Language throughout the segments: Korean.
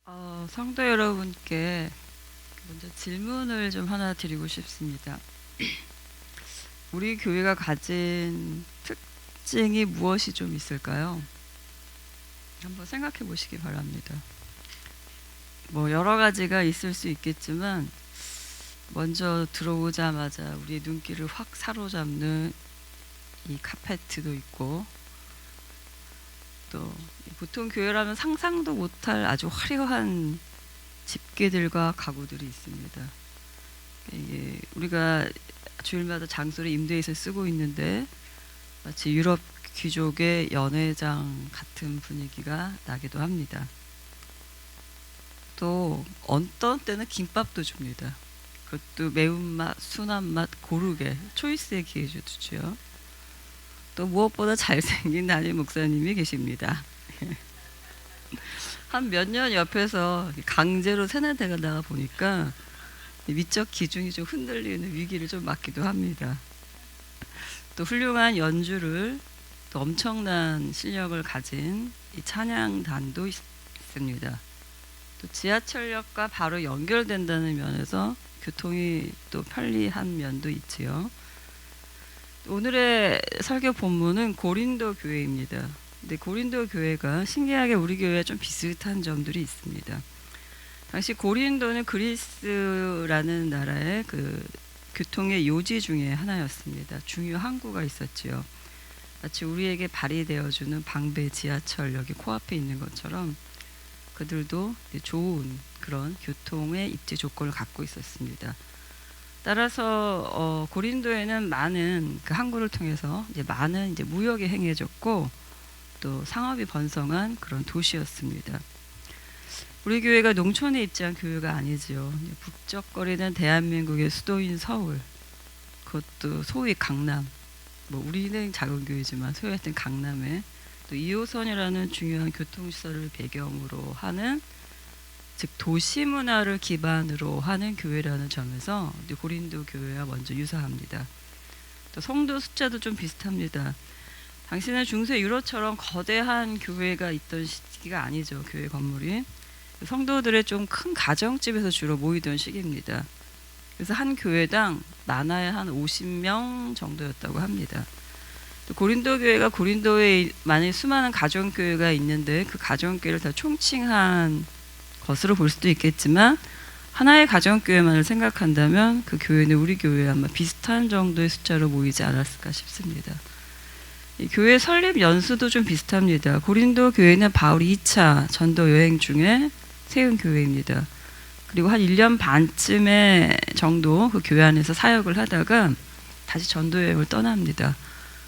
성도 여러분께 먼저 질문을 좀 하나 드리고 싶습니다. 우리 교회가 가진 특징이 무엇이 좀 있을까요? 한번 생각해 보시기 바랍니다. 뭐 여러 가지가 있을 수 있겠지만 먼저 들어오자마자 우리의 눈길을 확 사로잡는 이 카페트도 있고, 또 보통 교회라면 상상도 못할 아주 화려한 집게들과 가구들이 있습니다. 이게 우리가 주일마다 장소를 임대해서 쓰고 있는데 마치 유럽 귀족의 연회장 같은 분위기가 나기도 합니다. 또 어떤 때는 김밥도 줍니다. 그것도 매운맛, 순한맛 고르게 초이스의 기회도 주죠. 또 무엇보다 잘생긴 담임 목사님이 계십니다. 한 몇 년 옆에서 강제로 세뇌대가 나가 보니까 미적 기준이 좀 흔들리는 위기를 좀 맞기도 합니다. 또 훌륭한 연주를, 또 엄청난 실력을 가진 이 찬양단도 있습니다. 또 지하철역과 바로 연결된다는 면에서 교통이 또 편리한 면도 있지요. 오늘의 설교 본문은 고린도 교회입니다. 근데 고린도 교회가 신기하게 우리 교회와 좀 비슷한 점들이 있습니다. 당시 고린도는 그리스라는 나라의 그 교통의 요지 중에 하나였습니다. 중요 항구가 있었지요. 마치 우리에게 발휘되어주는 방배 지하철역이 코앞에 있는 것처럼 그들도 좋은 그런 교통의 입지 조건을 갖고 있었습니다. 따라서 고린도에는 많은 그 항구를 통해서 많은 무역이 행해졌고 또 상업이 번성한 그런 도시였습니다. 우리 교회가 농촌에 입지한 교회가 아니지요. 북적거리는 대한민국의 수도인 서울, 그것도 소위 강남, 뭐 우리는 작은 교회지만 소위 하여튼 강남에 또 2호선이라는 중요한 교통시설을 배경으로 하는, 즉 도시 문화를 기반으로 하는 교회라는 점에서 고린도 교회와 먼저 유사합니다. 또 성도 숫자도 좀 비슷합니다. 당시는 중세 유로처럼 거대한 교회가 있던 시기가 아니죠. 교회 건물이 성도들의 좀 큰 가정집에서 주로 모이던 시기입니다. 그래서 한 교회당 많아야 한 50명 정도였다고 합니다. 또 고린도 교회가 고린도에 많이 수많은 가정교회가 있는데 그 가정교회를 다 총칭한 것으로 볼 수도 있겠지만, 하나의 가정교회만을 생각한다면 그 교회는 우리 교회와 아마 비슷한 정도의 숫자로 모이지 않았을까 싶습니다. 이 교회 설립 연수도 좀 비슷합니다. 고린도 교회는 바울이 2차 전도 여행 중에 세운 교회입니다. 그리고 한 1년 반쯤에 정도 그 교회 안에서 사역을 하다가 다시 전도 여행을 떠납니다.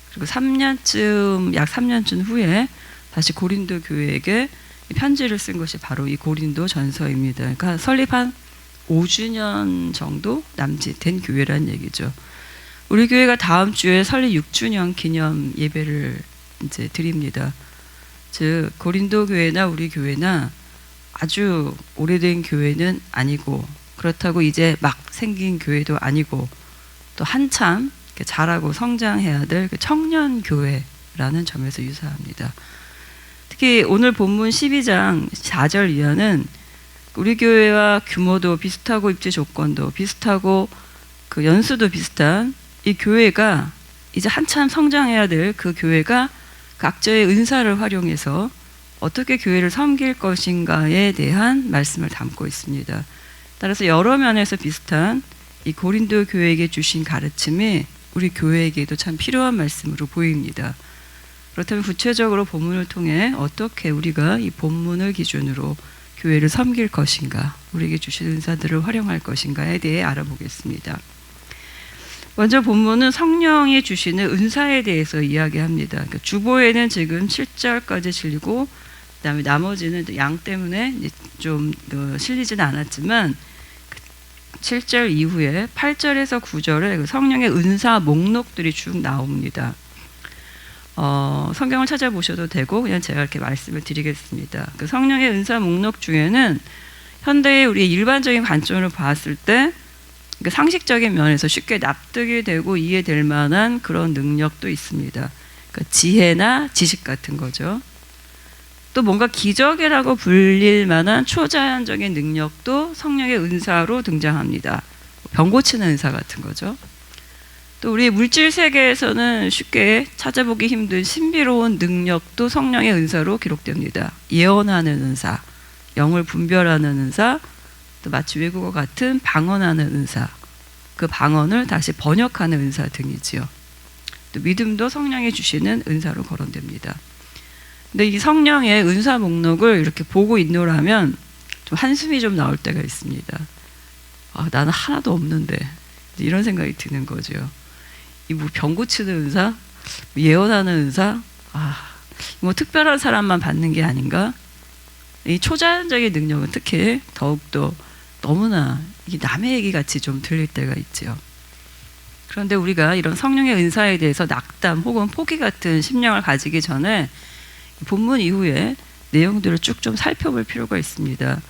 그리고 약 3년쯤 후에 다시 고린도 교회에게 편지를 쓴 것이 바로 이 고린도 전서입니다. 그러니까 설립 한 5주년 정도 남짓된 교회라는 얘기죠. 우리 교회가 다음 주에 설립 6주년 기념 예배를 이제 드립니다. 즉 고린도 교회나 우리 교회나 아주 오래된 교회는 아니고, 그렇다고 이제 막 생긴 교회도 아니고, 또 한참 자라고 성장해야 될 청년 교회라는 점에서 유사합니다. 특히 오늘 본문 12장 4절 이하는 우리 교회와 규모도 비슷하고 입지 조건도 비슷하고 그 연수도 비슷한 이 교회가 이제 한참 성장해야 될 그 교회가 각자의 은사를 활용해서 어떻게 교회를 섬길 것인가에 대한 말씀을 담고 있습니다. 따라서 여러 면에서 비슷한 이 고린도 교회에게 주신 가르침이 우리 교회에게도 참 필요한 말씀으로 보입니다. 그렇다면 구체적으로 본문을 통해 어떻게 우리가 이 본문을 기준으로 교회를 섬길 것인가, 우리에게 주신 은사들을 활용할 것인가에 대해 알아보겠습니다. 먼저 본문은 성령이 주시는 은사에 대해서 이야기합니다. 그러니까 주보에는 지금 7절까지 실리고 그다음에 나머지는 양 때문에 좀 실리지는 않았지만 7절 이후에 8절에서 9절에 성령의 은사 목록들이 쭉 나옵니다. 성경을 찾아보셔도 되고 그냥 제가 이렇게 말씀을 드리겠습니다. 그 성령의 은사 목록 중에는 현대의 우리의 일반적인 관점으로 봤을 때 상식적인 면에서 쉽게 납득이 되고 이해될 만한 그런 능력도 있습니다. 그러니까 지혜나 지식 같은 거죠. 또 뭔가 기적이라고 불릴 만한 초자연적인 능력도 성령의 은사로 등장합니다. 병 고치는 은사 같은 거죠. 또 우리 물질 세계에서는 쉽게 찾아보기 힘든 신비로운 능력도 성령의 은사로 기록됩니다. 예언하는 은사, 영을 분별하는 은사, 또 마치 외국어 같은 방언하는 은사, 그 방언을 다시 번역하는 은사 등이지요. 또 믿음도 성령이 주시는 은사로 거론됩니다. 근데 이 성령의 은사 목록을 이렇게 보고 있노라면 좀 한숨이 좀 나올 때가 있습니다. 아, 나는 하나도 없는데 이런 생각이 드는 거죠. 이 뭐 병 고치는 은사, 예언하는 은사, 뭐 특별한 사람만 받는 게 아닌가? 이 초자연적인 능력은 특히 더욱더 너무나 이게 남의 얘기 같이 좀 들릴 때가 있죠. 그런데 우리가 이런 성령의 은사에 대해서 낙담 혹은 포기 같은 심령을 가지기 전에 본문 이후에 내용들을 쭉 좀 살펴볼 필요가 있습니다.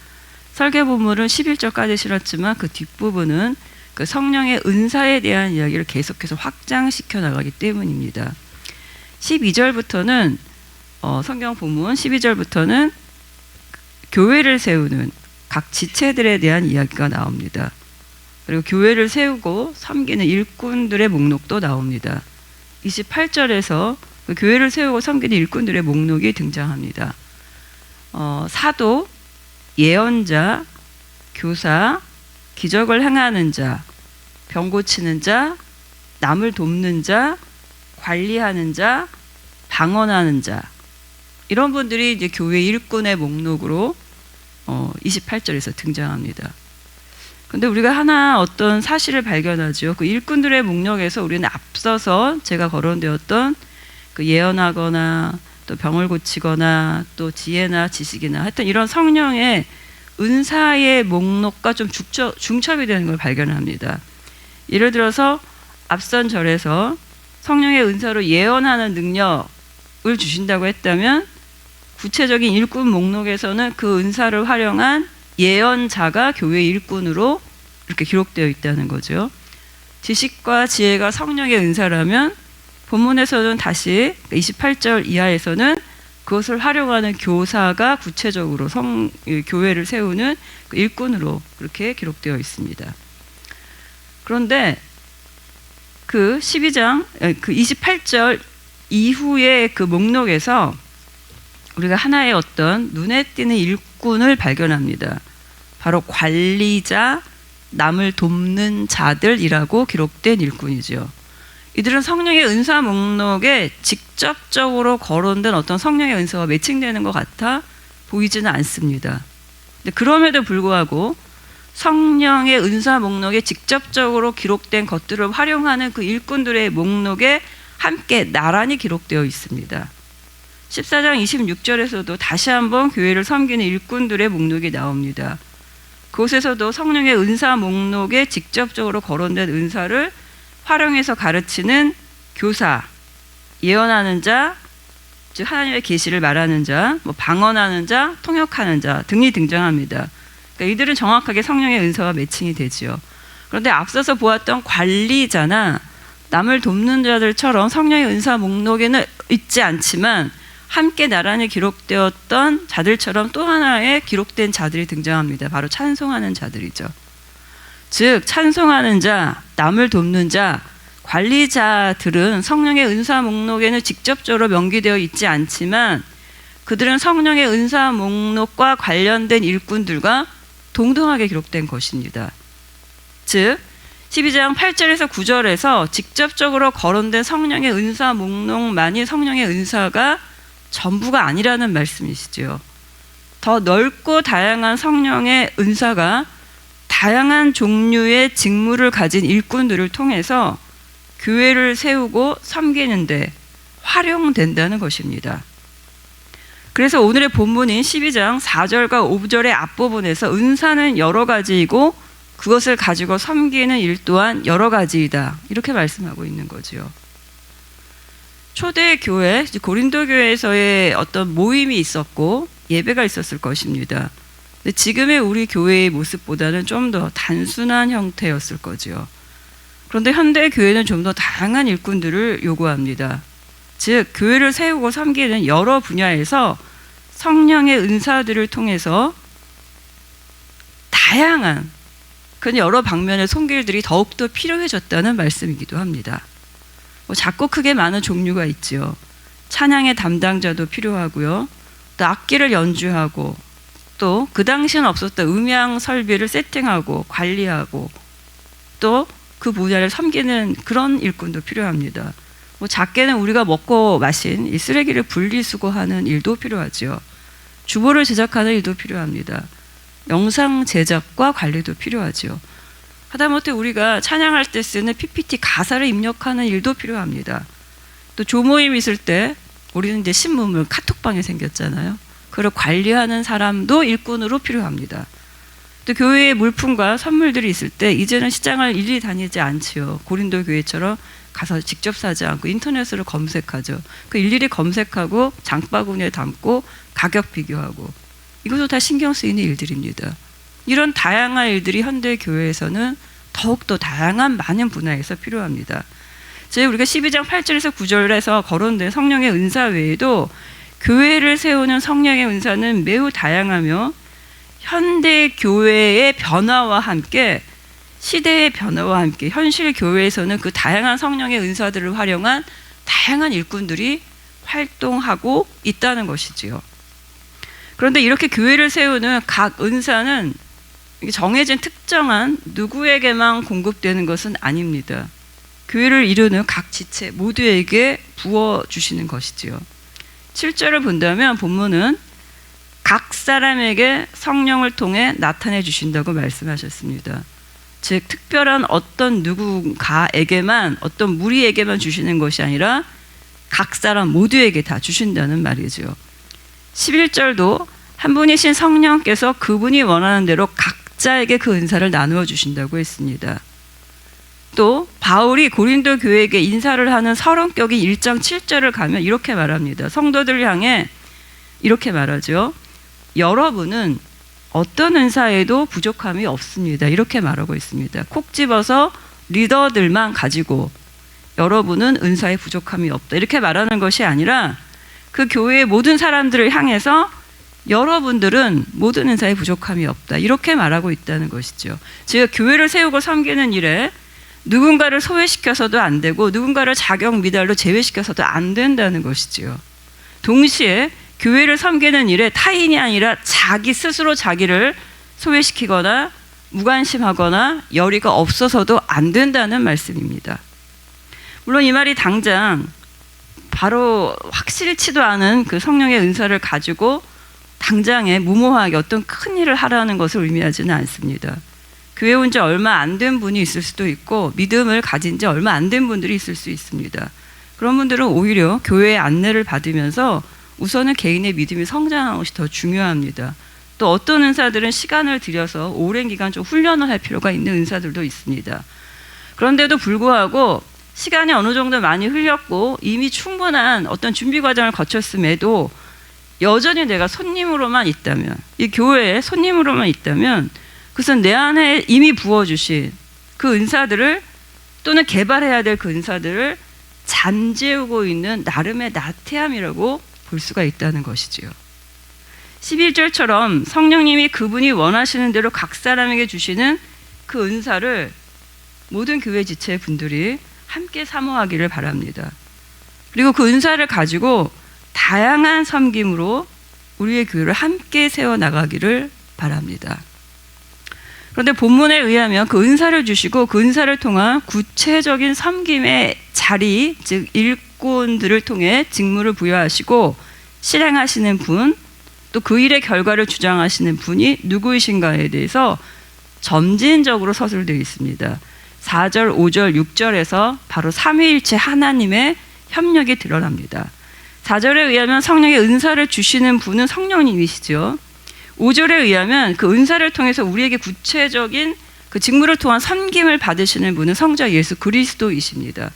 설계 본문은 11절까지 실었지만 그 뒷부분은 그 성령의 은사에 대한 이야기를 계속해서 확장시켜 나가기 때문입니다. 12절부터는 성경 본문 12절부터는 교회를 세우는 각 지체들에 대한 이야기가 나옵니다. 그리고 교회를 세우고 섬기는 일꾼들의 목록도 나옵니다. 28절에서 그 교회를 세우고 섬기는 일꾼들의 목록이 등장합니다. 사도, 예언자, 교사, 기적을 행하는 자, 병 고치는 자, 남을 돕는 자, 관리하는 자, 방언하는 자, 이런 분들이 이제 교회 일꾼의 목록으로 28절에서 등장합니다. 근데 우리가 하나 어떤 사실을 발견하죠. 그 일꾼들의 목록에서 우리는 앞서서 제가 거론되었던 그 예언하거나 또 병을 고치거나 또 지혜나 지식이나 하여튼 이런 성령의 은사의 목록과 좀 중첩이 되는 걸 발견합니다. 예를 들어서 앞선 절에서 성령의 은사로 예언하는 능력을 주신다고 했다면 구체적인 일꾼 목록에서는 그 은사를 활용한 예언자가 교회 일꾼으로 이렇게 기록되어 있다는 거죠. 지식과 지혜가 성령의 은사라면 본문에서는 다시 28절 이하에서는 그것을 활용하는 교사가 구체적으로 교회를 세우는 그 일꾼으로 그렇게 기록되어 있습니다. 그런데 그 12장, 그 28절 이후의 그 목록에서 우리가 하나의 어떤 눈에 띄는 일꾼을 발견합니다. 바로 관리자, 남을 돕는 자들이라고 기록된 일꾼이죠. 이들은 성령의 은사 목록에 직접적으로 거론된 어떤 성령의 은사와 매칭되는 것 같아 보이지는 않습니다. 근데 그럼에도 불구하고 성령의 은사 목록에 직접적으로 기록된 것들을 활용하는 그 일꾼들의 목록에 함께 나란히 기록되어 있습니다. 14장 26절에서도 다시 한번 교회를 섬기는 일꾼들의 목록이 나옵니다. 그곳에서도 성령의 은사 목록에 직접적으로 거론된 은사를 활용해서 가르치는 교사, 예언하는 자, 즉 하나님의 계시를 말하는 자, 뭐 방언하는 자, 통역하는 자 등이 등장합니다. 그러니까 이들은 정확하게 성령의 은사와 매칭이 되지요. 그런데 앞서서 보았던 관리자나 남을 돕는 자들처럼 성령의 은사 목록에는 있지 않지만 함께 나란히 기록되었던 자들처럼 또 하나의 기록된 자들이 등장합니다. 바로 찬송하는 자들이죠. 즉 찬송하는 자, 남을 돕는 자, 관리자들은 성령의 은사 목록에는 직접적으로 명기되어 있지 않지만 그들은 성령의 은사 목록과 관련된 일꾼들과 동등하게 기록된 것입니다. 즉 12장 8절에서 9절에서 직접적으로 거론된 성령의 은사 목록만이 성령의 은사가 전부가 아니라는 말씀이시죠. 더 넓고 다양한 성령의 은사가 다양한 종류의 직무를 가진 일꾼들을 통해서 교회를 세우고 섬기는데 활용된다는 것입니다. 그래서 오늘의 본문인 12장 4절과 5절의 앞부분에서 은사는 여러 가지이고 그것을 가지고 섬기는 일 또한 여러 가지이다. 이렇게 말씀하고 있는 거죠. 초대 교회, 고린도 교회에서의 어떤 모임이 있었고 예배가 있었을 것입니다. 근데 지금의 우리 교회의 모습보다는 좀 더 단순한 형태였을 거죠. 그런데 현대 교회는 좀 더 다양한 일꾼들을 요구합니다. 즉 교회를 세우고 섬기는 여러 분야에서 성령의 은사들을 통해서 다양한 그런 여러 방면의 손길들이 더욱더 필요해졌다는 말씀이기도 합니다. 작고 크게 많은 종류가 있죠. 찬양의 담당자도 필요하고요. 또 악기를 연주하고 또 그 당시에는 없었던 음향 설비를 세팅하고 관리하고 또 그 분야를 섬기는 그런 일꾼도 필요합니다. 작게는 우리가 먹고 마신 이 쓰레기를 분리수거하는 일도 필요하죠. 주보를 제작하는 일도 필요합니다. 영상 제작과 관리도 필요하죠. 하다못해 우리가 찬양할 때 쓰는 PPT 가사를 입력하는 일도 필요합니다. 또 조모임 있을 때 우리는 이제 신문물 카톡방이 생겼잖아요. 그걸 관리하는 사람도 일꾼으로 필요합니다. 또 교회에 물품과 선물들이 있을 때 이제는 시장을 일일이 다니지 않지요. 고린도 교회처럼 가서 직접 사지 않고 인터넷으로 검색하죠. 그 일일이 검색하고 장바구니에 담고 가격 비교하고 이것도 다 신경 쓰이는 일들입니다. 이런 다양한 일들이 현대 교회에서는 더욱더 다양한 많은 분야에서 필요합니다. 우리가 12장 8절에서 9절에서 거론된 성령의 은사 외에도 교회를 세우는 성령의 은사는 매우 다양하며 현대 교회의 변화와 함께 시대의 변화와 함께 현실 교회에서는 그 다양한 성령의 은사들을 활용한 다양한 일꾼들이 활동하고 있다는 것이지요. 그런데 이렇게 교회를 세우는 각 은사는 정해진 특정한 누구에게만 공급되는 것은 아닙니다. 교회를 이루는 각 지체 모두에게 부어주시는 것이지요. 7절을 본다면 본문은 각 사람에게 성령을 통해 나타내 주신다고 말씀하셨습니다. 즉 특별한 어떤 누군가에게만 어떤 무리에게만 주시는 것이 아니라 각 사람 모두에게 다 주신다는 말이죠. 11절도 한 분이신 성령께서 그분이 원하는 대로 각자에게 그 은사를 나누어 주신다고 했습니다. 또 바울이 고린도 교회에게 인사를 하는 서론격인 1장 7절을 가면 이렇게 말합니다. 성도들을 향해 이렇게 말하죠. 여러분은 어떤 은사에도 부족함이 없습니다. 이렇게 말하고 있습니다. 콕 집어서 리더들만 가지고 여러분은 은사에 부족함이 없다. 이렇게 말하는 것이 아니라 그 교회의 모든 사람들을 향해서 여러분들은 모든 은사에 부족함이 없다. 이렇게 말하고 있다는 것이죠. 즉 교회를 세우고 섬기는 일에 누군가를 소외시켜서도 안 되고 누군가를 자격 미달로 제외시켜서도 안 된다는 것이지요. 동시에 교회를 섬기는 일에 타인이 아니라 자기 스스로 자기를 소외시키거나 무관심하거나 열의가 없어서도 안 된다는 말씀입니다. 물론 이 말이 당장 바로 확실치도 않은 그 성령의 은사를 가지고 당장에 무모하게 어떤 큰 일을 하라는 것을 의미하지는 않습니다. 교회 온 지 얼마 안 된 분이 있을 수도 있고 믿음을 가진 지 얼마 안 된 분들이 있을 수 있습니다. 그런 분들은 오히려 교회의 안내를 받으면서 우선은 개인의 믿음이 성장하는 것이 더 중요합니다. 또 어떤 은사들은 시간을 들여서 오랜 기간 좀 훈련을 할 필요가 있는 은사들도 있습니다. 그런데도 불구하고 시간이 어느 정도 많이 흘렸고 이미 충분한 어떤 준비 과정을 거쳤음에도 여전히 내가 손님으로만 있다면, 이 교회에 손님으로만 있다면 그것은 내 안에 이미 부어주신 그 은사들을 또는 개발해야 될 그 은사들을 잠재우고 있는 나름의 나태함이라고 볼 수가 있다는 것이지요. 11절처럼 성령님이 그분이 원하시는 대로 각 사람에게 주시는 그 은사를 모든 교회 지체 분들이 함께 사모하기를 바랍니다. 그리고 그 은사를 가지고 다양한 섬김으로 우리의 교회를 함께 세워나가기를 바랍니다. 그런데 본문에 의하면 그 은사를 주시고 그 은사를 통한 구체적인 섬김의 자리, 즉 일꾼들을 통해 직무를 부여하시고 실행하시는 분, 또 그 일의 결과를 주장하시는 분이 누구이신가에 대해서 점진적으로 서술되어 있습니다. 4절, 5절, 6절에서 바로 삼위일체 하나님의 협력이 드러납니다. 4절에 의하면 성령의 은사를 주시는 분은 성령님이시죠. 5절에 의하면 그 은사를 통해서 우리에게 구체적인 그 직무를 통한 섬김을 받으시는 분은 성자 예수 그리스도이십니다.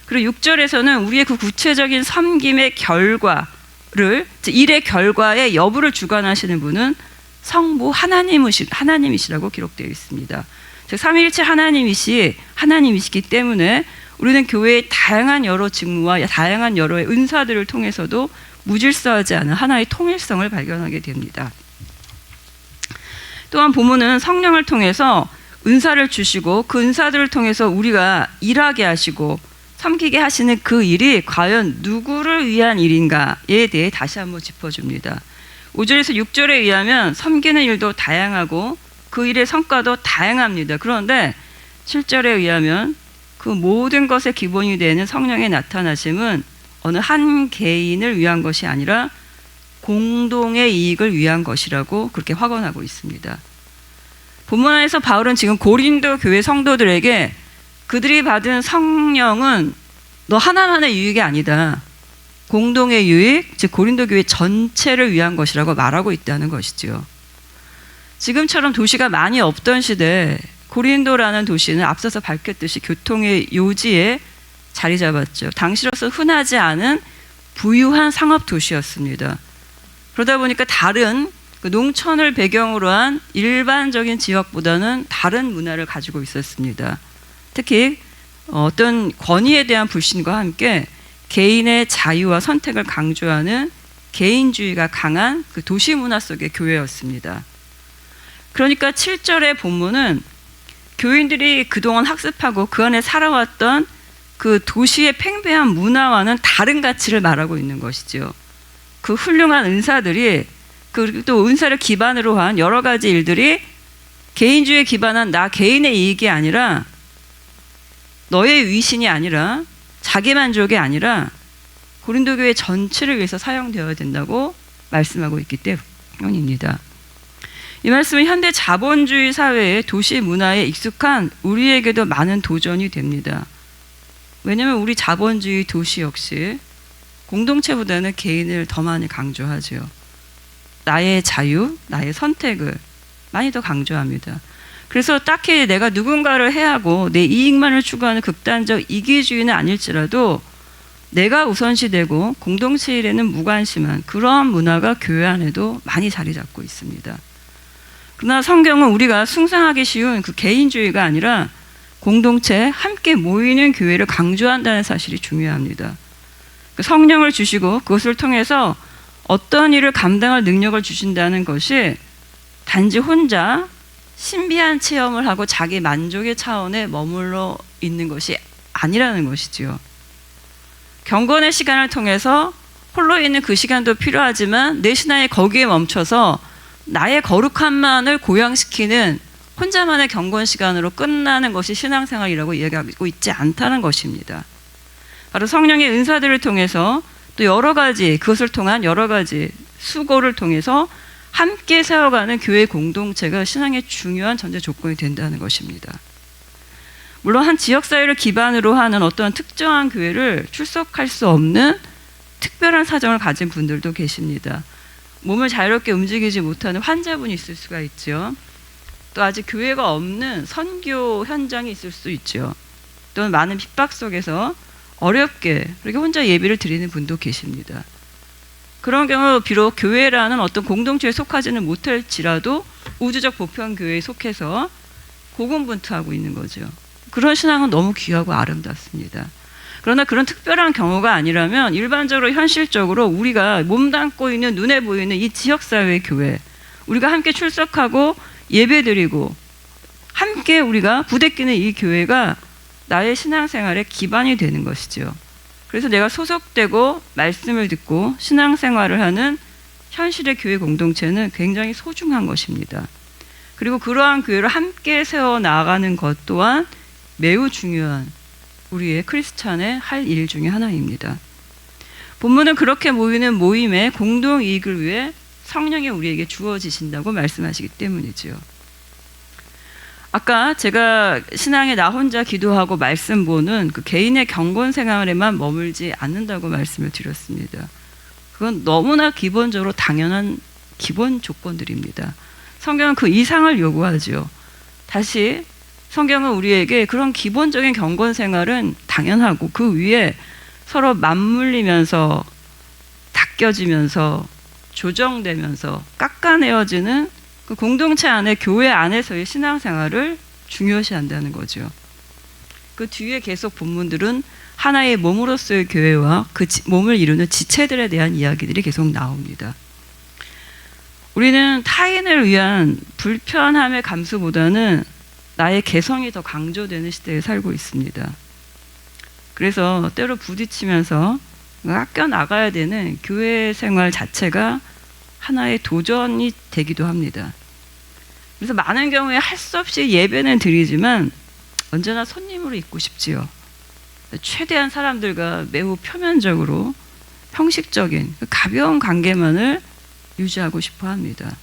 그리고 6절에서는 우리의 그 구체적인 섬김의 결과를, 일의 결과의 여부를 주관하시는 분은 성부 하나님이시라고 기록되어 있습니다. 즉 삼위일체 하나님이시기 때문에 우리는 교회의 다양한 여러 직무와 다양한 여러 은사들을 통해서도 무질서하지 않은 하나의 통일성을 발견하게 됩니다. 또한 본문은 성령을 통해서 은사를 주시고 그 은사들을 통해서 우리가 일하게 하시고 섬기게 하시는 그 일이 과연 누구를 위한 일인가에 대해 다시 한번 짚어줍니다. 5절에서 6절에 의하면 섬기는 일도 다양하고 그 일의 성과도 다양합니다. 그런데 7절에 의하면 그 모든 것의 기본이 되는 성령의 나타나심은 어느 한 개인을 위한 것이 아니라 공동의 이익을 위한 것이라고 그렇게 확언하고 있습니다. 본문 안에서 바울은 지금 고린도 교회 성도들에게 그들이 받은 성령은 너 하나만의 유익이 아니다. 공동의 유익, 즉 고린도 교회 전체를 위한 것이라고 말하고 있다는 것이죠. 지금처럼 도시가 많이 없던 시대에 고린도라는 도시는 앞서서 밝혔듯이 교통의 요지에 자리 잡았죠. 당시로서 흔하지 않은 부유한 상업 도시였습니다. 그러다 보니까 다른 그 농촌을 배경으로 한 일반적인 지역보다는 다른 문화를 가지고 있었습니다. 특히 어떤 권위에 대한 불신과 함께 개인의 자유와 선택을 강조하는 개인주의가 강한 그 도시 문화 속의 교회였습니다. 그러니까 7절의 본문은 교인들이 그동안 학습하고 그 안에 살아왔던 그 도시의 팽배한 문화와는 다른 가치를 말하고 있는 것이죠. 그 훌륭한 은사들이 그리고 또 은사를 기반으로 한 여러 가지 일들이 개인주의에 기반한 나 개인의 이익이 아니라 너의 위신이 아니라 자기만족이 아니라 고린도 교회 전체를 위해서 사용되어야 된다고 말씀하고 있기 때문입니다. 이 말씀은 현대 자본주의 사회의 도시 문화에 익숙한 우리에게도 많은 도전이 됩니다. 왜냐하면 우리 자본주의 도시 역시 공동체보다는 개인을 더 많이 강조하죠. 나의 자유, 나의 선택을 많이 더 강조합니다. 그래서 딱히 내가 누군가를 해하고 내 이익만을 추구하는 극단적 이기주의는 아닐지라도 내가 우선시되고 공동체 일에는 무관심한 그러한 문화가 교회 안에도 많이 자리 잡고 있습니다. 그러나 성경은 우리가 숭상하기 쉬운 그 개인주의가 아니라 공동체 함께 모이는 교회를 강조한다는 사실이 중요합니다. 성령을 주시고 그것을 통해서 어떤 일을 감당할 능력을 주신다는 것이 단지 혼자 신비한 체험을 하고 자기 만족의 차원에 머물러 있는 것이 아니라는 것이지요. 경건의 시간을 통해서 홀로 있는 그 시간도 필요하지만 내 신앙이 거기에 멈춰서 나의 거룩함만을 고양시키는 혼자만의 경건 시간으로 끝나는 것이 신앙생활이라고 이야기하고 있지 않다는 것입니다. 바로 성령의 은사들을 통해서 또 여러 가지 그것을 통한 여러 가지 수고를 통해서 함께 세워가는 교회 공동체가 신앙의 중요한 전제 조건이 된다는 것입니다. 물론 한 지역사회를 기반으로 하는 어떤 특정한 교회를 출석할 수 없는 특별한 사정을 가진 분들도 계십니다. 몸을 자유롭게 움직이지 못하는 환자분이 있을 수가 있죠. 또 아직 교회가 없는 선교 현장이 있을 수 있죠. 또는 많은 핍박 속에서 어렵게 그렇게 혼자 예배를 드리는 분도 계십니다. 그런 경우 비록 교회라는 어떤 공동체에 속하지는 못할지라도 우주적 보편교회에 속해서 고군분투하고 있는 거죠. 그런 신앙은 너무 귀하고 아름답습니다. 그러나 그런 특별한 경우가 아니라면 일반적으로 현실적으로 우리가 몸담고 있는 눈에 보이는 이 지역사회의 교회, 우리가 함께 출석하고 예배드리고 함께 우리가 부대끼는 이 교회가 나의 신앙생활의 기반이 되는 것이죠. 그래서 내가 소속되고 말씀을 듣고 신앙생활을 하는 현실의 교회 공동체는 굉장히 소중한 것입니다. 그리고 그러한 교회를 함께 세워나가는 것 또한 매우 중요한 우리의 크리스찬의 할 일 중에 하나입니다. 본문은 그렇게 모이는 모임의 공동이익을 위해 성령이 우리에게 주어지신다고 말씀하시기 때문이죠. 아까 제가 신앙에 나 혼자 기도하고 말씀 보는 그 개인의 경건 생활에만 머물지 않는다고 말씀을 드렸습니다. 그건 너무나 기본적으로 당연한 기본 조건들입니다. 성경은 그 이상을 요구하죠. 다시 성경은 우리에게 그런 기본적인 경건 생활은 당연하고 그 위에 서로 맞물리면서 닦여지면서 조정되면서 깎아내어지는 그 공동체 안에 교회 안에서의 신앙생활을 중요시한다는 거죠. 그 뒤에 계속 본문들은 하나의 몸으로서의 교회와 그 몸을 이루는 지체들에 대한 이야기들이 계속 나옵니다. 우리는 타인을 위한 불편함의 감수보다는 나의 개성이 더 강조되는 시대에 살고 있습니다. 그래서 때로 부딪히면서 아껴 나가야 되는 교회 생활 자체가 하나의 도전이 되기도 합니다. 그래서 많은 경우에 할 수 없이 예배는 드리지만 언제나 손님으로 있고 싶지요. 최대한 사람들과 매우 표면적으로 형식적인 가벼운 관계만을 유지하고 싶어 합니다.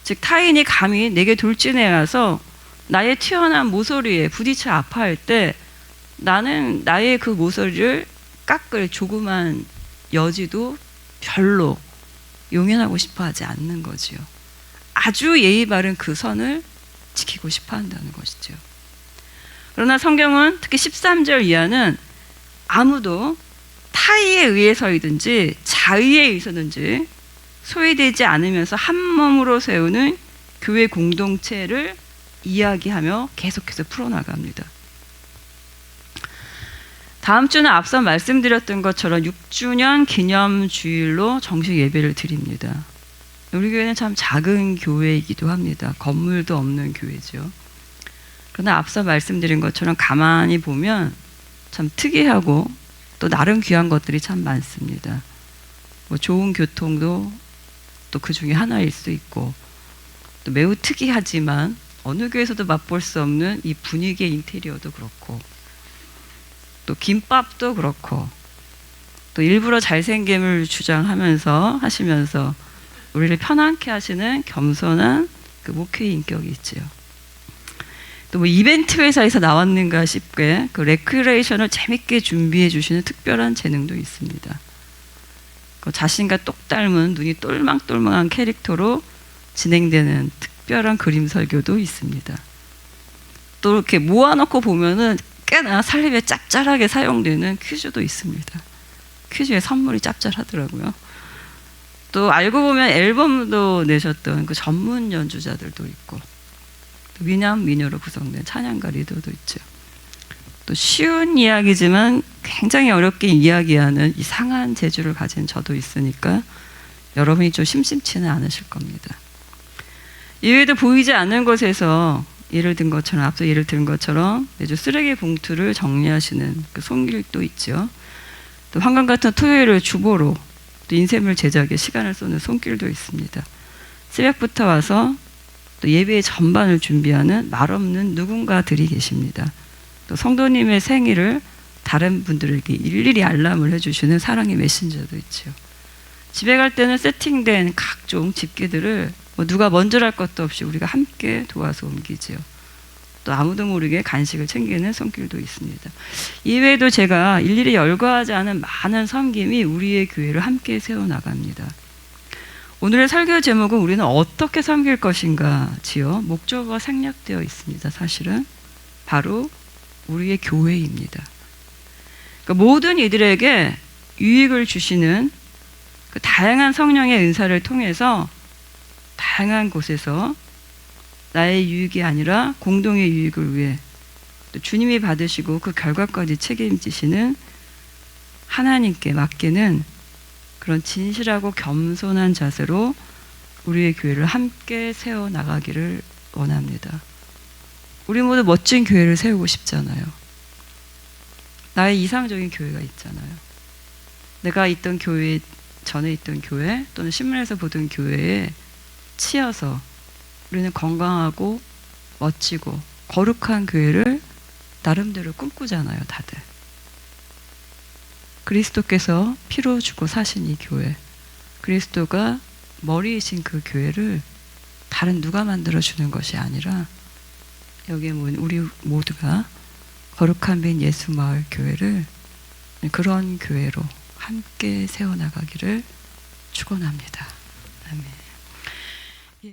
즉 타인이 감히 내게 돌진해 와서 나의 튀어나온 모서리에 부딪혀 아파할 때 나는 나의 그 모서리를 깎을 조그만 여지도 별로 용인하고 싶어 하지 않는 거지요. 아주 예의 바른 그 선을 지키고 싶어 한다는 것이죠. 그러나 성경은 특히 13절 이하는 아무도 타의에 의해서이든지 자의에 의해서든지 소외되지 않으면서 한 몸으로 세우는 교회 공동체를 이야기하며 계속해서 풀어나갑니다. 다음 주는 앞서 말씀드렸던 것처럼 6주년 기념주일로 정식 예배를 드립니다. 우리 교회는 참 작은 교회이기도 합니다. 건물도 없는 교회죠. 그러나 앞서 말씀드린 것처럼 가만히 보면 참 특이하고 또 나름 귀한 것들이 참 많습니다. 뭐 좋은 교통도 또 그 중에 하나일 수 있고 또 매우 특이하지만 어느 교회에서도 맛볼 수 없는 이 분위기의 인테리어도 그렇고 또 김밥도 그렇고 또 일부러 잘생김을 주장하면서 하시면서 우리를 편안케 하시는 겸손한 그 목회의 인격이 있지요. 또 뭐 이벤트 회사에서 나왔는가 싶게 그 레크레이션을 재밌게 준비해 주시는 특별한 재능도 있습니다. 그 자신과 똑 닮은 눈이 똘망똘망한 캐릭터로 진행되는 특별한 그림 설교도 있습니다. 또 이렇게 모아놓고 보면은 꽤나 살림에 짭짤하게 사용되는 퀴즈도 있습니다. 퀴즈에 선물이 짭짤하더라고요. 또 알고 보면 앨범도 내셨던 그 전문 연주자들도 있고 또 미남 미녀로 구성된 찬양가 리더도 있죠. 또 쉬운 이야기지만 굉장히 어렵게 이야기하는 이상한 재주를 가진 저도 있으니까 여러분이 좀 심심치는 않으실 겁니다. 이외에도 보이지 않는 곳에서 예를 든 것처럼 앞서 예를 든 것처럼 매주 쓰레기 봉투를 정리하시는 그 손길도 있죠. 또 황금 같은 토요일을 주보로 또 인쇄물 제작에 시간을 쏘는 손길도 있습니다. 새벽부터 와서 또 예배의 전반을 준비하는 말없는 누군가들이 계십니다. 또 성도님의 생일을 다른 분들에게 일일이 알람을 해주시는 사랑의 메신저도 있죠. 집에 갈 때는 세팅된 각종 집게들을 뭐 누가 먼저랄 것도 없이 우리가 함께 도와서 옮기지요. 또 아무도 모르게 간식을 챙기는 손길도 있습니다. 이외에도 제가 일일이 열거하지 않은 많은 섬김이 우리의 교회를 함께 세워나갑니다. 오늘의 설교 제목은 우리는 어떻게 섬길 것인가 지요. 목적어가 생략되어 있습니다. 사실은 바로 우리의 교회입니다. 그러니까 모든 이들에게 유익을 주시는 그 다양한 성령의 은사를 통해서 다양한 곳에서 나의 유익이 아니라 공동의 유익을 위해 또 주님이 받으시고 그 결과까지 책임지시는 하나님께 맡기는 그런 진실하고 겸손한 자세로 우리의 교회를 함께 세워나가기를 원합니다. 우리 모두 멋진 교회를 세우고 싶잖아요. 나의 이상적인 교회가 있잖아요. 내가 있던 교회, 전에 있던 교회 또는 신문에서 보던 교회에 치여서 우리는 건강하고 멋지고 거룩한 교회를 나름대로 꿈꾸잖아요. 다들. 그리스도께서 피로 주고 사신 이 교회, 그리스도가 머리이신 그 교회를 다른 누가 만들어주는 것이 아니라 여기에 모인 우리 모두가 거룩한 빈 예수 마을 교회를 그런 교회로 함께 세워나가기를 축원합니다. 아멘.